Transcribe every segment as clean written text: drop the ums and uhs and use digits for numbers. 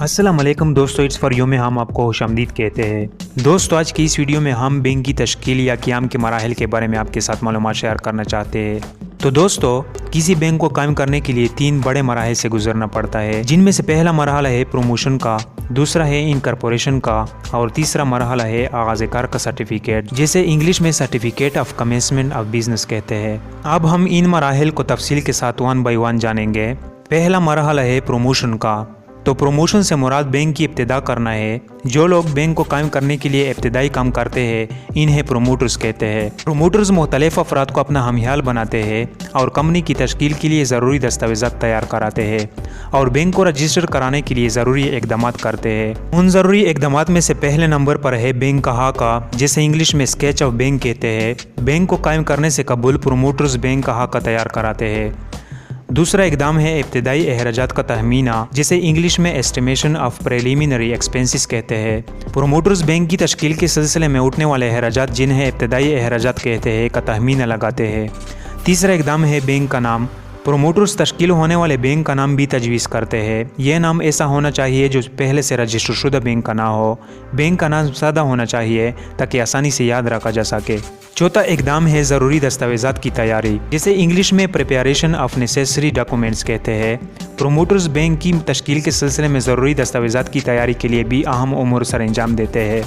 السلام علیکم دوستو، اٹس فار یو میں ہم آپ کو خوش آمدید کہتے ہیں۔ دوستو آج کی اس ویڈیو میں ہم بینک کی تشکیل یا قیام کے مراحل کے بارے میں آپ کے ساتھ معلومات شیئر کرنا چاہتے ہیں۔ تو دوستو کسی بینک کو قائم کرنے کے لیے 3 بڑے مراحل سے گزرنا پڑتا ہے، جن میں سے پہلا مرحلہ ہے پروموشن کا، دوسرا ہے انکارپوریشن کا اور تیسرا مرحلہ ہے آغاز کار کا سرٹیفکیٹ، جسے انگلش میں certificate of commencement of business کہتے ہیں۔ اب ہم ان مراحل کو تفصیل کے ساتھ 1 بائی 1 جانیں گے۔ پہلا مرحلہ ہے پروموشن کا۔ تو پروموشن سے مراد بینک کی ابتدا کرنا ہے۔ جو لوگ بینک کو قائم کرنے کے لیے ابتدائی کام کرتے ہیں انہیں پروموٹرز کہتے ہیں۔ پروموٹرز مختلف افراد کو اپنا ہمیال بناتے ہیں اور کمپنی کی تشکیل کے لیے ضروری دستاویزات تیار کراتے ہیں اور بینک کو رجسٹر کرانے کے لیے ضروری اقدامات کرتے ہیں۔ ان ضروری اقدامات میں سے پہلے نمبر پر ہے بینک کا خاکہ، جسے انگلش میں اسکیچ آف بینک کہتے ہیں۔ بینک کو قائم کرنے سے قبل پروموٹرز بینک کا خاکہ تیار کراتے ہیں۔ دوسرا اقدام ہے ابتدائی اخراجات کا تخمینہ، جسے انگلش میں ایسٹیمیشن آف پریلیمنری ایکسپینسز کہتے ہیں۔ پروموٹرز بینک کی تشکیل کے سلسلے میں اٹھنے والے اخراجات، جنہیں ابتدائی اخراجات کہتے ہیں، کا تخمینہ لگاتے ہیں۔ تیسرا اقدام ہے بینک کا نام۔ پروموٹرز تشکیل ہونے والے بینک کا نام بھی تجویز کرتے ہیں۔ یہ نام ایسا ہونا چاہیے جو پہلے سے رجسٹر شدہ بینک کا نہ ہو۔ بینک کا نام سادہ ہونا چاہیے تاکہ آسانی سے یاد رکھا جا سکے۔ چوتھا اقدام ہے ضروری دستاویزات کی تیاری، جسے انگلش میں پریپریشن آف نیسیسری ڈاکومنٹس کہتے ہیں۔ پروموٹرز بینک کی تشکیل کے سلسلے میں ضروری دستاویزات کی تیاری کے لیے بھی اہم امور سر انجام دیتے ہیں۔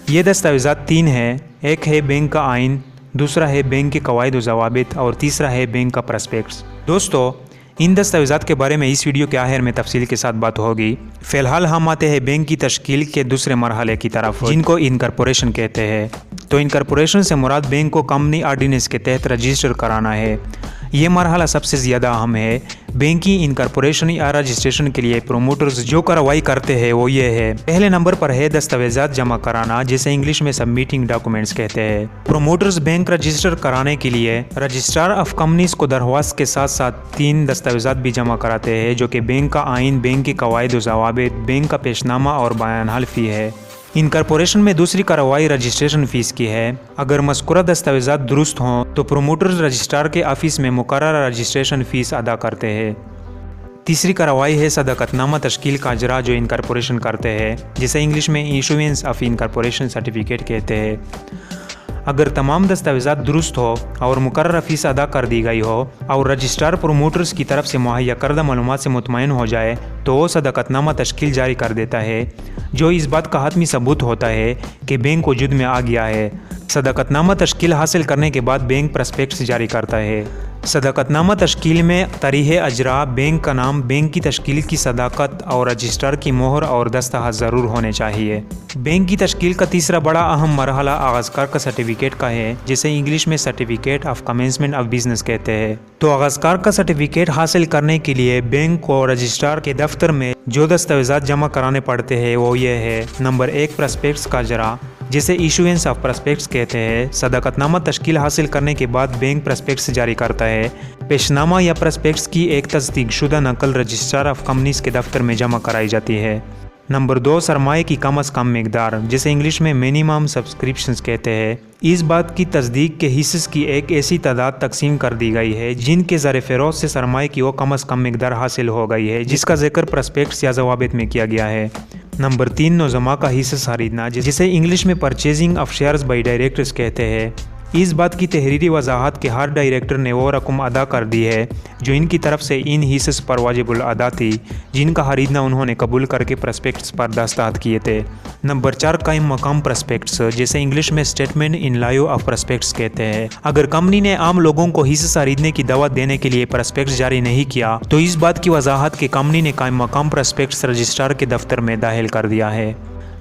یہ دستاویزات 3 ہیں۔ ایک ہے بینک کا آئین، دوسرا ہے بینک کے قواعد و ضوابط اور تیسرا ہے بینک کا پراسپیکٹس۔ دوستو ان دستاویزات کے بارے میں اس ویڈیو کے آخر میں تفصیل کے ساتھ بات ہوگی۔ فی الحال ہم آتے ہیں بینک کی تشکیل کے دوسرے مرحلے کی طرف، جن کو انکارپوریشن کہتے ہیں۔ تو انکارپوریشن سے مراد بینک کو کمپنی آرڈیننس کے تحت رجسٹر کرانا ہے۔ یہ مرحلہ سب سے زیادہ اہم ہے۔ بینک کی انکارپوریشن یا رجسٹریشن کے لیے پروموٹرز جو کارروائی کرتے ہیں وہ یہ ہے۔ پہلے نمبر پر ہے دستاویزات جمع کرانا، جسے انگلش میں سبمیٹنگ ڈاکومنٹس کہتے ہیں۔ پروموٹرز بینک رجسٹر کرانے کے لیے رجسٹرار آف کمپنیز کو درخواست کے ساتھ ساتھ 3 دستاویزات بھی جمع کراتے ہیں، جو کہ بینک کا آئین، بینک کے قواعد و ضوابط، بینک کا پیشنامہ اور بیان حال فی ہے۔ انکارپوریشن میں دوسری کارروائی رجسٹریشن فیس کی ہے۔ اگر مذکورہ دستاویزات درست ہوں تو پروموٹرز رجسٹرار کے آفس میں مقررہ رجسٹریشن فیس ادا کرتے ہیں۔ تیسری کارروائی ہے صداقت نامہ تشکیل کا اجرا، جو انکارپوریشن کرتے ہیں، جسے انگلش میں ایشوینس آف انکارپوریشن سرٹیفکیٹ کہتے ہیں۔ اگر تمام دستاویزات درست ہو اور مقررہ فیس ادا کر دی گئی ہو اور رجسٹرار پروموٹرز کی طرف سے مہیا کردہ معلومات سے مطمئن ہو جائے تو وہ صداقت نامہ تشکیل جاری کر دیتا ہے، جو اس بات کا حتمی ثبوت ہوتا ہے کہ بینک وجود میں آ گیا ہے۔ صداقت نامہ تشکیل حاصل کرنے کے بعد بینک پراسپیکٹس جاری کرتا ہے۔ صداقت نامہ تشکیل میں تاریخ اجرا، بینک کا نام، بینک کی تشکیل کی صداقت اور رجسٹرار کی مہر اور دستخط ضرور ہونے چاہیے۔ بینک کی تشکیل کا تیسرا بڑا اہم مرحلہ آغاز کار کا سرٹیفکیٹ کا ہے، جسے انگلش میں certificate of commencement of business کہتے ہیں۔ تو آغاز کار کا سرٹیفکیٹ حاصل کرنے کے لیے بینک کو رجسٹرار کے دفتر میں جو دستاویزات جمع کرانے پڑتے ہیں وہ یہ ہے۔ نمبر 1 پراسپیکٹس کا اجرا، جسے ایشوینس آف پراسپیکٹس کہتے ہیں۔ صداقت نامہ تشکیل حاصل کرنے کے بعد بینک پراسپیکٹس جاری کرتا ہے۔ پیشنامہ یا پراسپیکٹس کی ایک تصدیق شدہ نقل رجسٹرار آف کمپنیز کے دفتر میں جمع کرائی جاتی ہے۔ نمبر 2 سرمایہ کی کم از کم مقدار، جسے انگلش میں منیمم سبسکرپشنز کہتے ہیں۔ اس بات کی تصدیق کے حصص کی ایک ایسی تعداد تقسیم کر دی گئی ہے جن کے زر فروخت سے سرمایہ کی وہ کم از کم مقدار حاصل ہو گئی ہے جس کا ذکر پراسپیکٹس یا ضوابط میں کیا گیا ہے۔ نمبر 3 نوزما کا حصہ خریدنا، جسے انگلش میں purchasing of shares by directors کہتے ہیں۔ اس بات کی تحریری وضاحت کہ ہر ڈائریکٹر نے وہ رقم ادا کر دی ہے جو ان کی طرف سے ان حصص پر واجب الادا تھی، جن کا خریدنا انہوں نے قبول کر کے پراسپیکٹس پر دستخط کیے تھے۔ نمبر 4 قائم مقام پراسپیکٹس، جسے انگلش میں statement in lieu of prospectus کہتے ہیں۔ اگر کمپنی نے عام لوگوں کو حصہ خریدنے کی دعوت دینے کے لیے پراسپیکٹس جاری نہیں کیا تو اس بات کی وضاحت کہ کمپنی نے قائم مقام پراسپیکٹس رجسٹرار کے دفتر میں داخل کر دیا ہے۔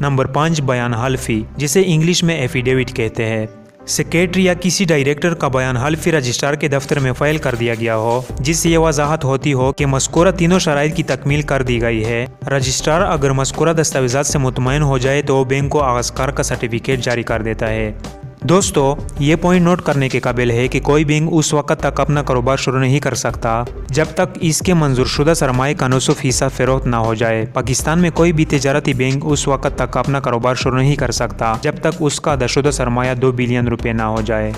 نمبر 5 بیان حلفی، جسے انگلش میں ایفیڈیوٹ کہتے ہیں۔ سیکریٹری یا کسی ڈائریکٹر کا بیان حلفی رجسٹرار کے دفتر میں فائل کر دیا گیا ہو، جس سے یہ وضاحت ہوتی ہو کہ مذکورہ تینوں شرائط کی تکمیل کر دی گئی ہے۔ رجسٹرار اگر مذکورہ دستاویزات سے مطمئن ہو جائے تو وہ بینک کو آغاز کار کا سرٹیفکیٹ جاری کر دیتا ہے۔ دوستو یہ پوائنٹ نوٹ کرنے کے قابل ہے کہ کوئی بینک اس وقت تک اپنا کاروبار شروع نہیں کر سکتا جب تک اس کے منظور شدہ سرمایہ کا 900% فروخت نہ ہو جائے۔ پاکستان میں کوئی بھی تجارتی بینک اس وقت تک اپنا کاروبار شروع نہیں کر سکتا جب تک اس کا ادا شدہ سرمایہ 2 بلین روپے نہ ہو جائے۔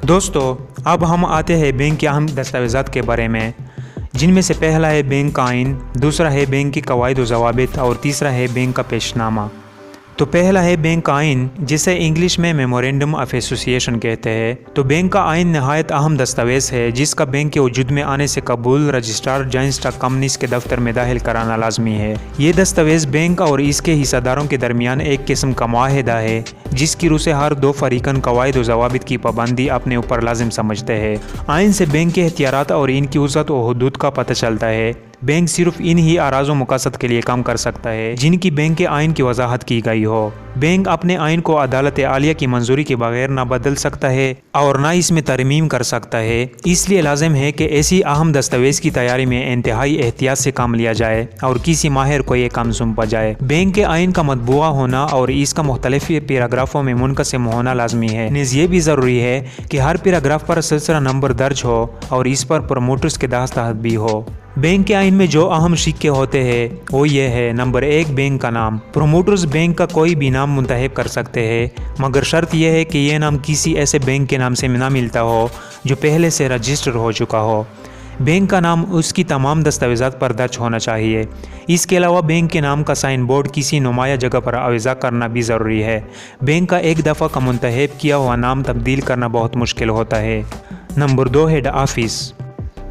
دوستو اب ہم آتے ہیں بینک کے اہم دستاویزات کے بارے میں۔ जिनमें से पहला है बैंक का आइन, दूसरा है बैंक की कवायद व ज़वाबित और तीसरा है बैंक का पेशनामा। तो पहला है बैंक का आइन, जिसे इंग्लिश में मेमोरेंडम ऑफ एसोसिएशन कहते हैं। तो बैंक का आइन नहायत अहम दस्तावेज़ है जिसका बैंक के वजूद में आने से कबूल रजिस्ट्रार जॉइंट स्टॉक कंपनीज के दफ्तर में दाखिल कराना लाजमी है। ये दस्तावेज़ बैंक और इसके हिस्सेदारों के दरमियान एक किस्म का मुआहदा है जिसकी रूह से हर दो फरीकन कवायद व ज़वाबित की पाबंदी अपने ऊपर लाजिम समझते हैं। आइन से बैंक के इख्तियारात और इनकी वज़ात व हुदूद का पता चलता है। बैंक सिर्फ इन ही आराज़ व मकासद के लिए काम कर सकता है जिनकी बैंक के आइन की वजाहत की गई हो। बैंक अपने आइन को अदालत आलिया की मंजूरी के बगैर ना बदल सकता है और ना इसमें तरमीम कर सकता है। इसलिए लाजिम है कि ऐसी अहम दस्तावेज़ की तैयारी में इंतहाई एहतियात से काम लिया जाए और किसी माहिर को ये काम सौंपा जाए। बैंक के आइन का मतबूआ होना और इसका मुख्तलिफ पैराग्राफों में मुनक़सिम होना लाजमी है। निज़ ये भी ज़रूरी है कि हर पैराग्राफ पर सिलसिला नंबर दर्ज हो और इस पर प्रमोटर्स के दस्तखत भी हो। बैंक के आइन में जो अहम सिक्के होते हैं वो ये है। नंबर 1, बैंक का नाम। प्रोमोटर्स बैंक का कोई भी नाम मुंतखब कर सकते हैं मगर शर्त यह है कि यह नाम किसी ऐसे बैंक के नाम से ना मिलता हो जो पहले से रजिस्टर हो चुका हो। बैंक का नाम उसकी तमाम दस्तावेज़ात पर दर्ज होना चाहिए। इसके अलावा बैंक के नाम का साइन बोर्ड किसी नुमाया जगह पर आवेज़ा करना भी ज़रूरी है। बैंक का एक दफ़ा का मुंतखब किया हुआ नाम तब्दील करना बहुत मुश्किल होता है। Number 2, head office.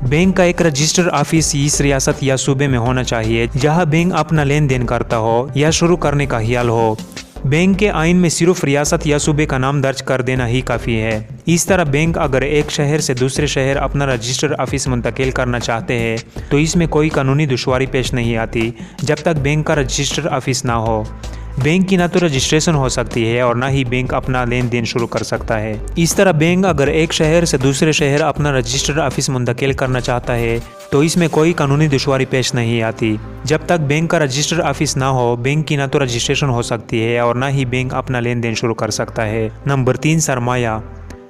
बैंक का एक रजिस्टर ऑफिस इस रियासत या सूबे में होना चाहिए जहां बैंक अपना लेन देन करता हो या शुरू करने का ख्याल हो। बैंक के आइन में सिर्फ रियासत या सूबे का नाम दर्ज कर देना ही काफ़ी है। इस तरह बैंक अगर एक शहर से दूसरे शहर अपना रजिस्टर ऑफिस मुंतकिल करना चाहते हैं तो इसमें कोई कानूनी दुश्वारी पेश नहीं आती जब तक बैंक का रजिस्टर ऑफिस ना हो। बैंक की ना तो रजिस्ट्रेशन हो सकती है और ना ही बैंक अपना लेन देन शुरू कर सकता है। इस तरह बैंक अगर एक शहर से दूसरे शहर अपना रजिस्टर ऑफिस मुंतकिल करना चाहता है तो इसमें कोई कानूनी दुश्वारी पेश नहीं आती। जब तक बैंक का रजिस्टर ऑफिस ना हो बैंक की ना तो रजिस्ट्रेशन हो सकती है और ना ही बैंक अपना लेन देन शुरू कर सकता है। नंबर 3, सरमाया।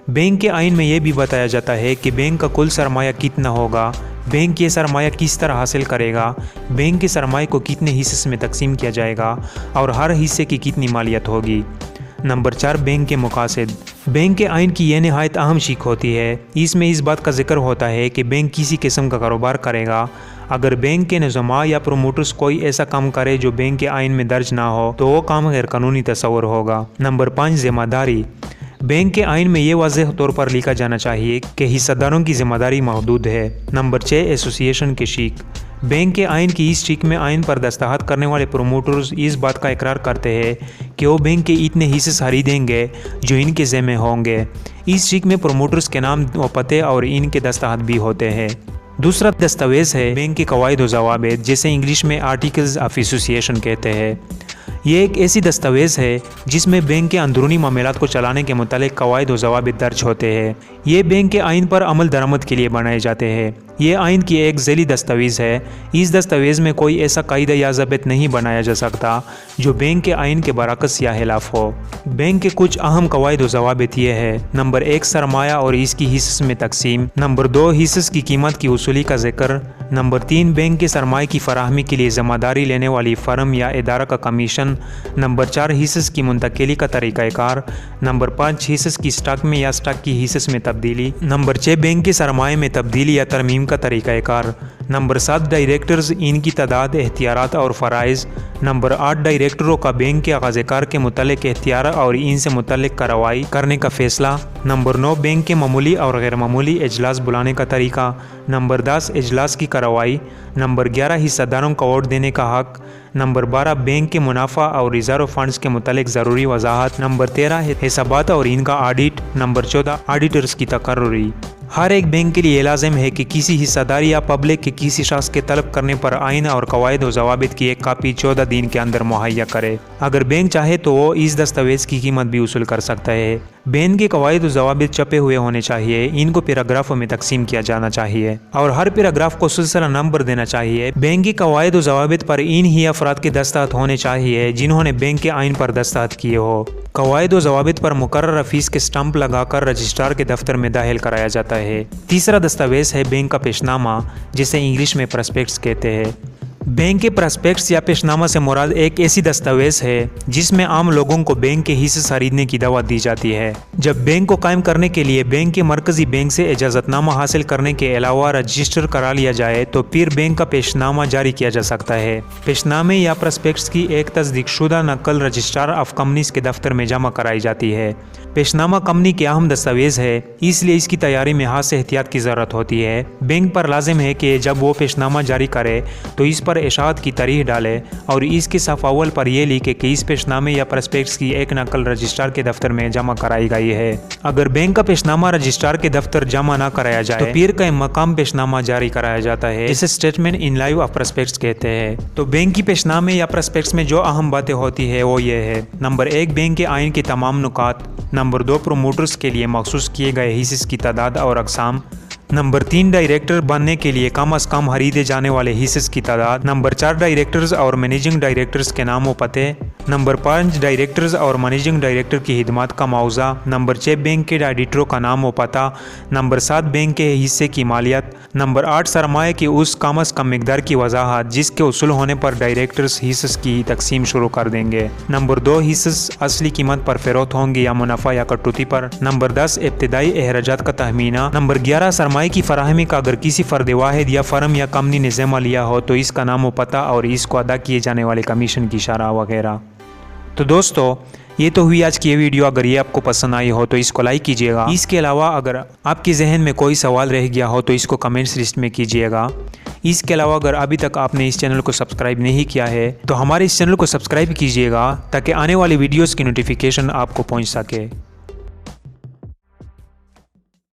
बैंक के आइन में यह भी बताया जाता है कि बैंक का कुल सरमाया कितना होगा, बैंक ये सरमाया किस तरह हासिल करेगा, बैंक के सरमाए को कितने हिस्से में तकसीम किया जाएगा और हर हिस्से की कितनी मालियत होगी। नंबर 4, बैंक के मकासद। बैंक के आइन की यह नहायत अहम सीख होती है। इसमें इस बात का जिक्र होता है कि बैंक किसी किस्म का कारोबार करेगा। अगर बैंक के निज़ामा या प्रोमोटर्स कोई ऐसा काम करे जो बैंक के आइन में दर्ज ना हो तो वो काम गैर कानूनी तस्वर होगा। नंबर 5, ज़िम्मेदारी। बैंक के आइन में ये वाज़ेह तौर पर लिखा जाना चाहिए कि हिस्सेदारों की ज़िम्मेदारी महदूद है। नंबर 6, एसोसिएशन के शीक। बैंक के आइन की इस शीक में आइन पर दस्तखत करने वाले प्रोमोटर्स इस बात का इकरार करते हैं कि वो बैंक के इतने हिस्से खरीदेंगे जो इनके ज़िम्मे होंगे। इस शीक में प्रोमोटर्स के नाम व पते और इनके दस्तखत भी होते हैं। दूसरा दस्तावेज़ है बैंक के कवायद व ज़वाबित, जिसे इंग्लिश में आर्टिकल्स ऑफ एसोसिएशन कहते हैं। ये एक ऐसी दस्तावेज़ है जिसमें बैंक के अंदरूनी मामलात को चलाने के मुतालिक कवायद व ज़वाबित दर्ज होते हैं। ये बैंक के आइन पर अमल दरामद के लिए बनाए जाते हैं। ये आइन की एक ज़ैली दस्तावेज़ है। इस दस्तावेज़ में कोई ऐसा कायदा या ज़ाबित नहीं बनाया जा सकता जो बैंक के आइन के बरअक्स या खिलाफ हो। बैंक के कुछ अहम कवायद व ज़वाबित ये है। नंबर 1, सरमाया और इसकी हिस्स में तकसीम। नंबर 2, हिस्स की कीमत की वसूली का जिक्र। नंबर 3, बैंक के सरमाए की फराहमी के लिए ज़िम्मेदारी लेने वाली फर्म या इदारा का कमीशन। नंबर 4, हिस्स की मुंतकिली का तरीक़ाकार। नंबर 5, हिस्स की स्टॉक में या स्टॉक की हिस्स में तब्दीली। नंबर 6, बैंक के सरमाए में तब्दीली या तरमीम का तरीक़ाकार। नंबर 7, डायरेक्टर्स, इनकी तादाद, एख्तियारात और फ़राइज़। नंबर 8, डायरेक्टरों का बैंक के आगाज़कार के मुतल्लिक़ एख्तियार और इनसे मुतल्लिक़ कार्रवाई करने का फ़ैसला। नंबर 9, बैंक के मामूली और गैर मामूली इजलास बुलाने का तरीका। नंबर 10, इजलास की कार्रवाई। नंबर 11, हिस्सेदारों का वोट देने का हक़। नंबर 12, बैंक के मुनाफा और रिज़र्व फंड्स के मुतालिक ज़रूरी वजाहत। नंबर 13, हिसाबात और इनका ऑडिट। नंबर 14, ऑडिटर्स की तकर्री। हर एक बैंक के लिए लाजिम है कि किसी हिस्सेदार या पब्लिक के किसी शख्स के तलब करने पर आइन और कवायद व ज़वाबित की एक कापी 14 दिन के अंदर मुहैया करे। अगर बैंक चाहे तो वो इस दस्तावेज़ की कीमत भी वसूल कर सकता है। बैंक के कवायद व ज़वाबित छपे हुए होने चाहिए। इनको पैराग्राफों में तकसीम किया जाना चाहिए और हर पैराग्राफ को सिलसिला नंबर देना चाहिए। बैंक की कवायद व ज़वाबित पर इन ही अफराद के दस्तखत होने चाहिए जिन्होंने बैंक के आइन पर दस्तखत किए हो। कवायद व ज़वाबित पर मुकर्रर फीस के स्टम्प लगाकर रजिस्ट्रार के दफ्तर में दाखिल कराया जाता है। तीसरा दस्तावेज़ है बैंक का पेशनामा, जिसे इंग्लिश में प्रॉस्पेक्टस कहते हैं। बैंक के प्रॉस्पेक्ट्स या पेशनामा से मुराद एक ऐसी दस्तावेज है जिसमें आम लोगों को बैंक के हिस्से खरीदने की दावत दी जाती है। जब बैंक को कायम करने के लिए बैंक के मरकजी बैंक से इजाज़तनामा हासिल करने के अलावा रजिस्टर करा लिया जाए तो फिर बैंक का पेशनामा जारी किया जा सकता है। पेशनामे या प्रॉस्पेक्ट्स की एक तस्दीकशुदा नकल रजिस्ट्रार ऑफ कंपनीज के दफ्तर में जमा कराई जाती है। पेशनामा कंपनी की अहम दस्तावेज है, इसलिए इसकी तैयारी में खास एहतियात की ज़रूरत होती है। बैंक पर लाजिम है कि जब वो पेशनामा जारी करे तो इस पर इशाअत की तारीख डाले और इसके सफ़ अव्वल पर यह लिखे कि इस पेशनामे या प्रॉस्पेक्ट्स की एक नकल रजिस्ट्रार के दफ्तर में जमा कराई गई है। अगर बैंक का पेशनामा रजिस्ट्रार के दफ्तर जमा न कराया जाए तो पीर का मकाम पेशनामा जारी कराया जाता है, जिसे statement in live of prospects कहते हैं। तो बैंक की पेशनामे या प्रॉस्पेक्ट्स में जो अहम बातें होती है वो ये है। नंबर 1, बैंक के आइन के तमाम नुकात। नंबर 2, प्रोमोटर्स के लिए मखसूस किए गए हिस्से की तादाद और अक़साम। नंबर 3, डायरेक्टर बनने के लिए कम अज़ कम खरीदे जाने वाले हिस्से की तादाद। नंबर 4, डायरेक्टर्स और मैनेजिंग डायरेक्टर्स के नाम व पते। नंबर 5, डायरेक्टर्स और मैनेजिंग डायरेक्टर की खिदमत का मुआवजा। नंबर 6, बैंक के ऑडिटरों का नाम व पता। नंबर 7, बैंक के हिस्से की मालियत। नंबर 8, सरमाए की उस कम अज़ कम मिकदार की वजाहत जिसके उसूल होने पर डायरेक्टर्स हिस्से की तकसीम शुरू कर देंगे। नंबर 2, हिस्से असली कीमत पर फरोख्त होंगे या मुनाफा या कटौती पर। नंबर 10, इब्तिदाई अखराजात का तहमीना। नंबर 11, सरमाए की फराहमी का अगर किसी फ़र्द वाहिद या फर्म या कंपनी ने ज़िम्मा लिया हो तो इसका नाम व पता और इसको अदा किए जाने वाले कमीशन की शरह वगैरह। तो दोस्तों, ये तो हुई आज की ये वीडियो। अगर ये आपको पसंद आई हो तो इसको लाइक कीजिएगा। इसके अलावा अगर आपके जहन में कोई सवाल रह गया हो तो इसको कमेंट्स लिस्ट में कीजिएगा। इसके अलावा अगर अभी तक आपने इस चैनल को सब्सक्राइब नहीं किया है तो हमारे इस चैनल को सब्सक्राइब कीजिएगा ताकि आने वाली वीडियोस की नोटिफिकेशन आपको पहुंच सके।